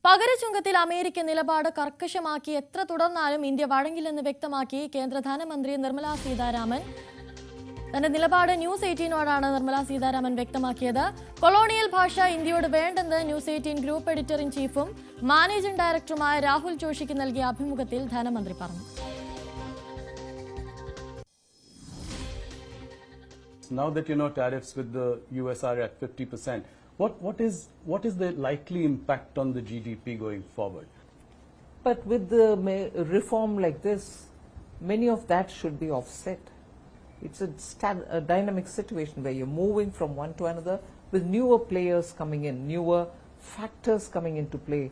പകരചുങ്കത്തിൽ America നിലപാട് കർക്കശമാക്കി എത്ര തുടർന്നാലും India വഴങ്ങില്ലെന്ന് വ്യക്തമാക്കി കേന്ദ്ര ധനമന്ത്രി നിർമ്മല സീതാരാമൻ. തന്റെ നിലപാട് ന്യൂസ് 18നോടാണ് നിർമ്മല സീതാരാമൻ വ്യക്തമാക്കിയത്. കൊളോണിയൽ ഭാഷ ഇന്ത്യയോട് വേണ്ടെന്ന് ന്യൂസ് 18 ഗ്രൂപ്പ് എഡിറ്റർ ഇൻ ചീഫും മാനേജിംഗ് ഡയറക്ടറുമായ രാഹുൽ ജോഷിക്ക് നൽകിയ അഭിമുഖത്തിൽ ധനമന്ത്രി പറഞ്ഞു. Now that tariffs with the US are at 50%, what is the likely impact on the GDP going forward? But with the reform like this, many of that should be offset. It's a dynamic situation where you're moving from one to another with newer players coming in, newer factors coming into play.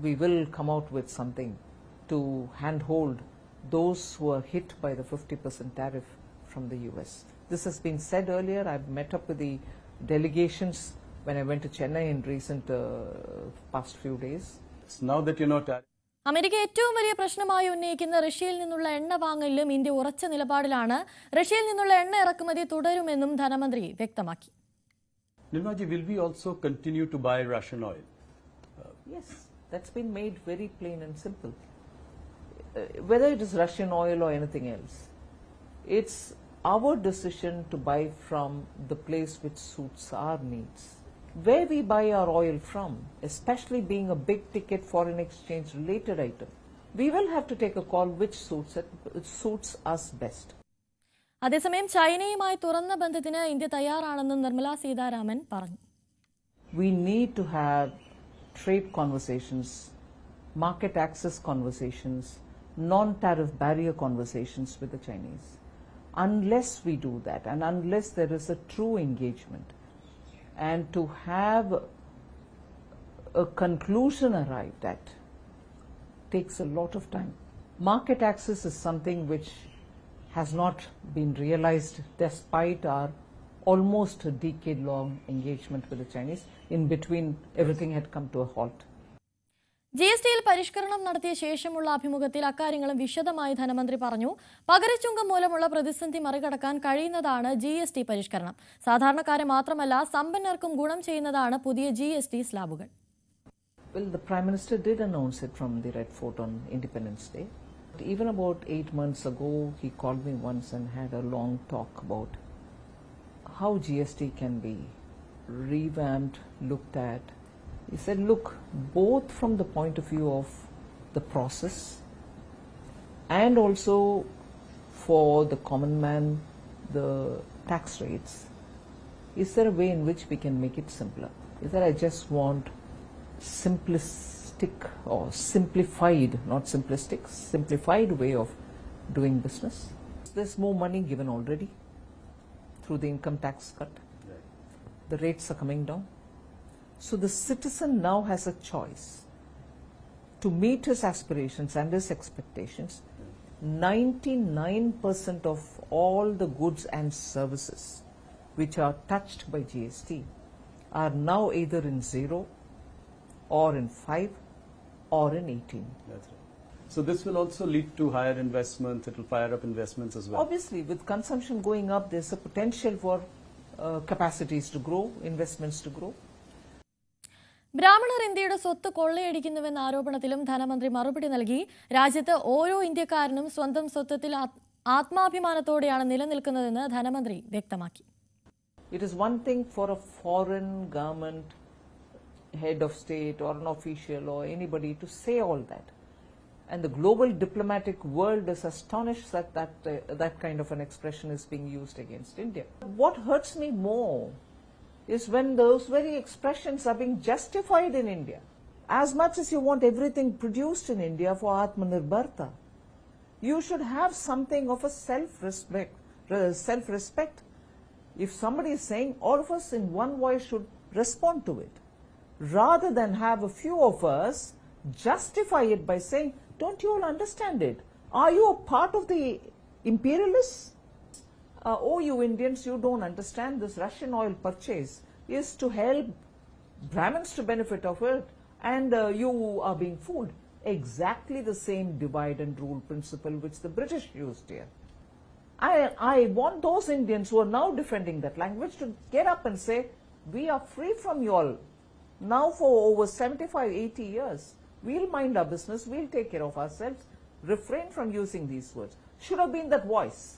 We will come out with something to handhold those who are hit by the 50% tariff from the US. This has been said earlier. I've met up with the delegations when I went to Chennai in recent past few days. Now that America ഏറ്റവും വലിയ പ്രശ്നമായി ഉന്നയിക്കുന്ന റഷ്യയിൽ നിന്നുള്ള എണ്ണ വാങ്ങലിലും India ഉറച്ച നിലപാടിലാണ്. റഷ്യയിൽ നിന്നുള്ള എണ്ണ ഇറക്കുമതി തുടരുമെന്നും ധനമന്ത്രി വ്യക്തമാക്കി. Nirmala, will we also continue to buy Russian oil? Yes, that's been made very plain and simple. Whether it is Russian oil or anything else, it's our decision to buy from the place which suits our needs. Where we buy our oil from, especially being a big ticket foreign exchange related item, we will have to take a call which suits us best. അതേസമയം ചൈനയുമായി തുറന്ന ബന്ധത്തിന് India തയ്യാറാണെന്നും നിർമ്മല സീതാരാമൻ പറഞ്ഞു. We need to have trade conversations, market access conversations, non-tariff barrier conversations with the Chinese. Unless we do that and unless there is a true engagement and to have a conclusion arrived at takes a lot of time. Market access is something which has not been realized despite our almost a decade-long engagement with the Chinese. In between, everything had come to a halt. GSTയിൽ പരിഷ്കരണം നടത്തിയ ശേഷമുള്ള അഭിമുഖത്തിൽ അക്കാര്യങ്ങളും വിശദമായി ധനമന്ത്രി പറഞ്ഞു. പകരച്ചുങ്കം മൂലമുള്ള പ്രതിസന്ധി മറികടക്കാൻ കഴിയുന്നതാണ് GST പരിഷ്കരണം. സാധാരണക്കാരെ മാത്രമല്ല സമ്പന്നർക്കും ഗുണം ചെയ്യുന്നതാണ് പുതിയ GST സ്ലാബുകൾ. Well, the Prime Minister did announce it from the Red Fort on Independence Day. Even about 8 months ago, he called me once and had a long talk about how GST can be revamped, looked at. He said, look, both from the point of view of the process and also for the common man, the tax rates, is there a way in which we can make it simpler? Is that I just want simplistic or simplified, not simplistic, simplified way of doing business. There's more money given already through the income tax cut. The rates are coming down. So the citizen now has a choice to meet his aspirations and his expectations. 99% of all the goods and services which are touched by GST are now either in 0 or in 5 or in 18. That's right. So this will also lead to higher investments. It will fire up investments as well. Obviously, with consumption going up, there's a potential for capacities to grow, investments to grow. ബ്രാഹ്മണർ ഇന്ത്യയുടെ സ്വത്ത് കൊള്ളയടിക്കുന്നുവെന്ന ആരോപണത്തിലും ധനമന്ത്രി മറുപടി നൽകി. രാജ്യത്ത് ഓരോ ഇന്ത്യക്കാരനും സ്വന്തം സ്വത്വത്തിൽ ആത്മാഭിമാനത്തോടെയാണ് നിലനിൽക്കുന്നതെന്ന് ധനമന്ത്രി വ്യക്തമാക്കി. It is one thing for a foreign government head of state or an official or anybody to say all that, and the global diplomatic world is astonished that that kind of an expression is being used against India. What hurts me more is when those very expressions are being justified in India. As much as you want everything produced in India for Atmanirbharta, you should have something of a self-respect. If somebody is saying, all of us in one voice should respond to it, rather than have a few of us justify it by saying, don't you all understand it? Are you a part of the imperialists? Oh, you Indians, you don't understand this Russian oil purchase is to help Brahmins to benefit of it, and you are being fooled. Exactly the same divide and rule principle which the British used here. I want those Indians who are now defending that language to get up and say, we are free from you all. Now for over 75, 80 years, we'll mind our business, we'll take care of ourselves, refrain from using these words. Should have been that voice.